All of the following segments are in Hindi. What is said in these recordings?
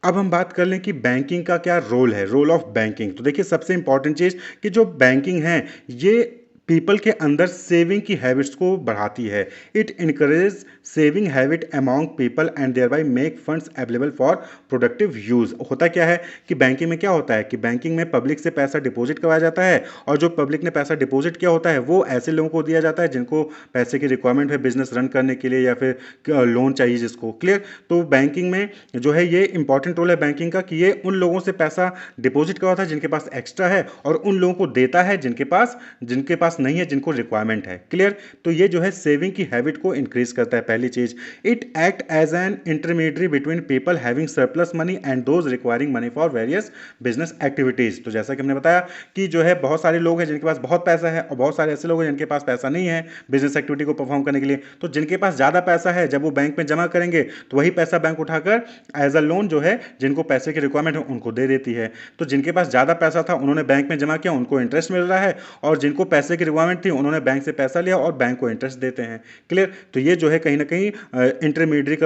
अब हम बात कर लें कि बैंकिंग का क्या रोल है, रोल ऑफ बैंकिंग। तो देखिए सबसे इंपॉर्टेंट चीज़ कि जो बैंकिंग है ये पीपल के अंदर सेविंग की हैबिट्स को बढ़ाती है। It encourage saving habit among people and thereby make funds available for productive use. होता क्या है कि बैंकिंग में क्या होता है कि बैंकिंग में पब्लिक से पैसा डिपॉजिट करवाया जाता है, और जो पब्लिक ने पैसा डिपॉजिट किया होता है वो ऐसे लोगों को दिया जाता है जिनको पैसे की रिक्वायरमेंट है बिजनेस रन करने के लिए, या फिर लोन चाहिए जिसको। क्लियर? तो बैंकिंग में जो है ये इंपॉर्टेंट रोल है बैंकिंग का कि ये उन लोगों से पैसा डिपॉजिट करवाता है जिनके पास एक्स्ट्रा है, और उन लोगों को देता है जिनके पास नहीं है, जिनको रिक्वायरमेंट है। क्लियर? तो ये जो है सेविंग की हैबिट को इंक्रीज करता है। पहली चीज, it act as an intermediary between people having surplus money and those requiring money for various business activities. तो जैसा कि हमने बताया कि जो है बहुत सारे लोग हैं जिनके पास बहुत पैसा है, और बहुत सारे ऐसे लोग हैं जिनके पास पैसा नहीं है बिजनेस एक्टिविटी को परफॉर्म करने के लिए। तो जिनके पास ज्यादा पैसा है जब वो बैंक में जमा करेंगे तो वही पैसा बैंक उठाकर एज अ लोन जो है जिनको पैसे की रिक्वायरमेंट है उनको दे देती है। तो जिनके पास ज़्यादा पैसा था उन्होंने बैंक में जमा किया, उनको इंटरेस्ट मिल रहा है, और जिनको पैसे की रिक्वायरमेंट थी उन्होंने बैंक से पैसा लिया और बैंक को इंटरेस्ट देते हैं। क्लियर? तो ये जो है कहीं ना कहीं इंटरमीडिएट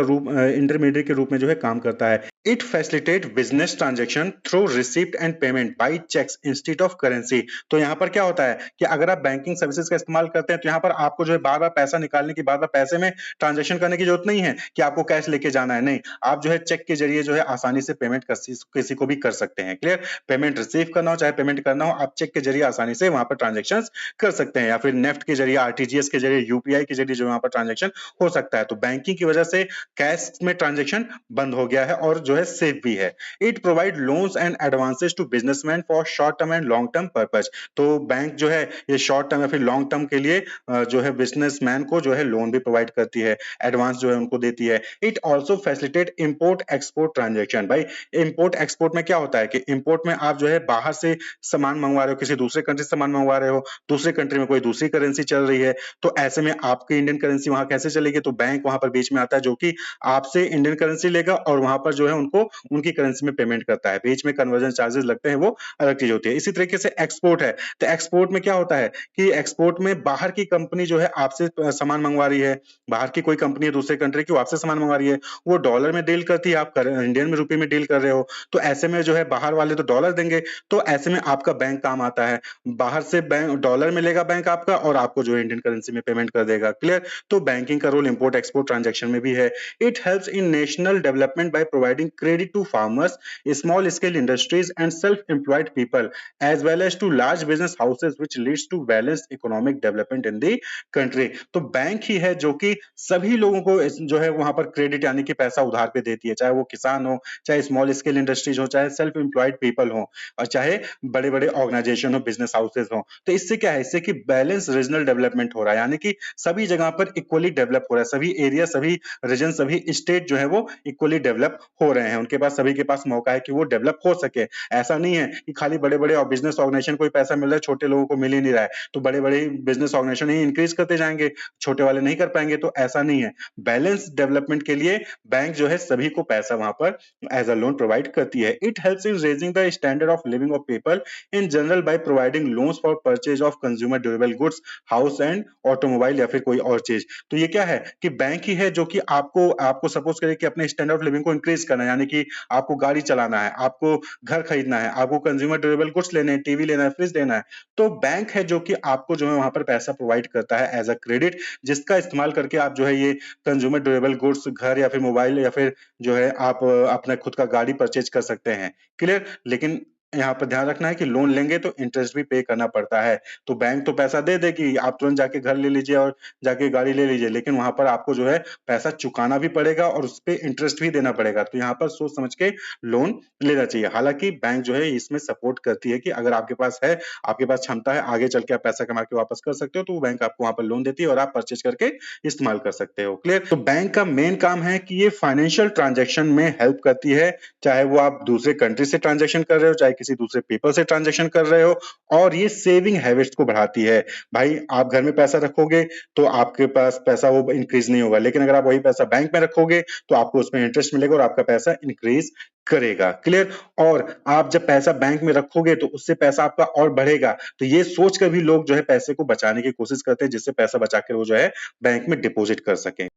के रूप में जो है काम करता है। It facilitate business transaction through receipt and payment by cheques instead of currency. तो यहाँ पर क्या होता है कि अगर आप बैंकिंग सर्विसेज का इस्तेमाल करते हैं तो यहाँ पर आपको जो है बार बार पैसा निकालने की, बार बार पैसे में ट्रांजेक्शन करने की जरूरत नहीं है कि आपको कैश लेके जाना है। नहीं, आप जो है चेक के जरिए जो है आसानी से पेमेंट किसी को भी कर सकते हैं। क्लियर? पेमेंट रिसीव करना हो चाहे पेमेंट करना हो, आप चेक के जरिए आसानी से वहां पर ट्रांजेक्शन कर सकते हैं, या फिर नेफ्ट के जरिए, आरटीजीएस के जरिए, यूपीआई के जरिए जो वहां पर ट्रांजेक्शन हो सकता है। तो बैंकिंग की वजह से कैश में ट्रांजेक्शन बंद हो गया है और जो है सेफ भी है। It provide loans and advances to businessman for short term and long term purpose. तो बैंक जो है ये शॉर्ट टर्म या फिर लॉन्ग टर्म के लिए जो है बिजनेसमैन को जो है लोन भी प्रोवाइड करती है, एडवांस जो है उनको देती है। It also facilitate import export transaction. भाई इंपोर्ट एक्सपोर्ट में क्या होता है कि इंपोर्ट में आप जो है बाहर से सामान मंगवा रहे हो, किसी दूसरे कंट्री से सामान मंगवा रहे हो, दूसरे कंट्री में कोई दूसरी करेंसी चल रही है, तो ऐसे में आपकी इंडियन करेंसी वहां कैसे चलेगी? तो बैंक वहां पर बीच में आता है जो कि आपसे इंडियन करेंसी लेगा और वहां पर जो है उनको उनकी करेंसी में पेमेंट करता है। बीच में कन्वर्जन चार्जेस लगते हैं, वो अलग चीज होती है। इसी तरीके से एक्सपोर्ट है, तो एक्सपोर्ट में क्या होता है कि एक्सपोर्ट में बाहर की कंपनी जो है आपसे सामान मंगवा रही है, बाहर की कोई कंपनी है दूसरे कंट्री की, वो आपसे सामान मंगवा रही है, वो डॉलर में डील करती है, आप इंडियन में रुपए में डील कर रहे हो। तो ऐसे में जो है बाहर वाले तो डॉलर देंगे, तो ऐसे में आपका बैंक काम आता है। बाहर से बैंक डॉलर में लेगा बैंक आपका, और आपको जो है इंडियन करेंसी में पेमेंट कर देगा। क्लियर? तो बैंकिंग का रोल इंपोर्ट एक्सपोर्ट ट्रांजेक्शन में भी है। It helps in national development by providing credit to farmers, small scale industries and self employed people as well as to large business houses which leads to balanced economic development in the country। तो बैंक ही है जो कि सभी लोगों को जो है वहां पर क्रेडिट यानी कि पैसा उधार पे देती है, चाहे वो किसान हो, चाहे स्मॉल स्केल इंडस्ट्रीज हो, चाहे सेल्फ एम्प्लॉयड पीपल हो, और चाहे बड़े बड़े ऑर्गेनाइजेशन हो, बिजनेस हाउसेज हो। तो इससे क्या है, इससे कि बैलेंस रीजनल डेवलपमेंट हो रहा है, यानी कि सभी जगह पर इक्वली डेवलप हो रहा है, सभी एरिया, सभी रीजन, सभी स्टेट जो है वो इक्वली डेवलप हो रहे हैं, उनके पास, सभी के पास मौका है कि वो डेवलप हो सके। ऐसा नहीं है कि खाली बड़े बड़े बिजनेस ऑर्गेनाइजेशन को ही पैसा मिल रहा है, छोटे लोगों को मिल ही नहीं रहा है, तो बड़े बड़े बिजनेस ऑर्गेनाइजेशन ही इंक्रीज करते जाएंगे, छोटे वाले नहीं कर पाएंगे। तो ऐसा नहीं है, बैलेंस डेवलपमेंट के लिए बैंक जो है सभी को पैसा वहां पर एज अ लोन प्रोवाइड करती है। It helps in raising the standard of living of people in general by providing loans for purchase of consumer durable goods, house and automobile, या फिर कोई और चीज। तो ये क्या है कि बैंक ही है जो कि आपको आपको सपोज करे कि अपने स्टैंडर्ड ऑफ लिविंग को इंक्रीज करना है, यानी कि आपको गाड़ी चलाना है, आपको घर खरीदना है, आपको कंज्यूमर ड्यूरेबल गुड्स लेने हैं, टीवी लेना है, फ्रिज लेना है, तो बैंक है जो कि आपको जो है वहां पर पैसा प्रोवाइड करता है एज अ क्रेडिट, जिसका इस्तेमाल करके आप जो है ये कंज्यूमर ड्यूरेबल गुड्स, घर या फिर मोबाइल, या फिर जो है आप अपना खुद का गाड़ी परचेज कर सकते हैं। क्लियर? लेकिन यहाँ पर ध्यान रखना है कि लोन लेंगे तो इंटरेस्ट भी पे करना पड़ता है। तो बैंक तो पैसा दे देगी, आप तुरंत जाके घर ले लीजिए और जाके गाड़ी ले लीजिए, लेकिन वहां पर आपको जो है पैसा चुकाना भी पड़ेगा और उस पर इंटरेस्ट भी देना पड़ेगा। तो यहाँ पर सोच समझ के लोन लेना चाहिए। हालांकि बैंक जो है इसमें सपोर्ट करती है कि अगर आपके पास है, आपके पास क्षमता है, आगे चल के आप पैसा कमा के वापस कर सकते हो, तो बैंक आपको वहां पर लोन देती है और आप परचेज करके इस्तेमाल कर सकते हो। क्लियर? तो बैंक का मेन काम है कि ये फाइनेंशियल ट्रांजेक्शन में हेल्प करती है, चाहे वो आप दूसरे कंट्री से ट्रांजेक्शन कर रहे हो, चाहे किसी दूसरे पीपल से ट्रांजेक्शन कर रहे हो, और ये सेविंग हैबिट्स को बढ़ाती है। भाई आप घर में पैसा रखोगे तो आपके पास पैसा वो इंक्रीज नहीं होगा, लेकिन अगर आप वही पैसा बैंक में रखोगे तो आपको उसमें इंटरेस्ट मिलेगा और आपका पैसा इंक्रीज करेगा। क्लियर? और आप जब पैसा बैंक में रखोगे तो उससे पैसा आपका और बढ़ेगा। तो ये सोच कर भी लोग जो है पैसे को बचाने की कोशिश करते हैं, जिससे पैसा बचा कर वो जो है बैंक में डिपॉजिट कर सके।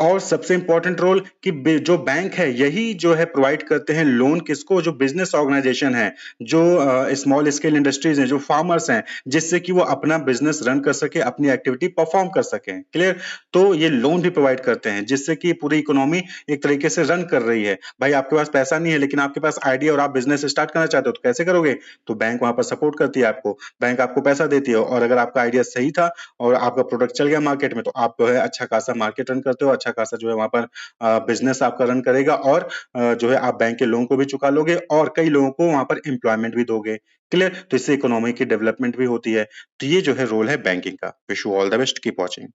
और सबसे इम्पोर्टेंट रोल कि जो बैंक है यही जो है प्रोवाइड करते हैं लोन किसको, जो बिजनेस ऑर्गेनाइजेशन है, जो स्मॉल स्केल इंडस्ट्रीज हैं, जो फार्मर्स हैं, जिससे कि वो अपना बिजनेस रन कर सके, अपनी एक्टिविटी परफॉर्म कर सकें। क्लियर? तो ये लोन भी प्रोवाइड करते हैं जिससे कि पूरी इकोनॉमी एक तरीके से रन कर रही है। भाई आपके पास पैसा नहीं है लेकिन आपके पास आइडिया और आप बिजनेस स्टार्ट करना चाहते हो तो कैसे करोगे? तो बैंक वहां पर सपोर्ट करती है आपको, बैंक आपको पैसा देती है, और अगर आपका आइडिया सही था और आपका प्रोडक्ट चल गया मार्केट में तो आप जो है अच्छा खासा मार्केट रन करते हो, अच्छा खासा जो है वहां पर बिजनेस आपका रन करेगा, और जो है आप बैंक के लोन को भी चुका लोगे और कई लोगों को वहां पर एम्प्लॉयमेंट भी दोगे। क्लियर? तो इससे इकोनॉमी की डेवलपमेंट भी होती है। तो ये जो है रोल है बैंकिंग का। Wish you all the best, keep watching.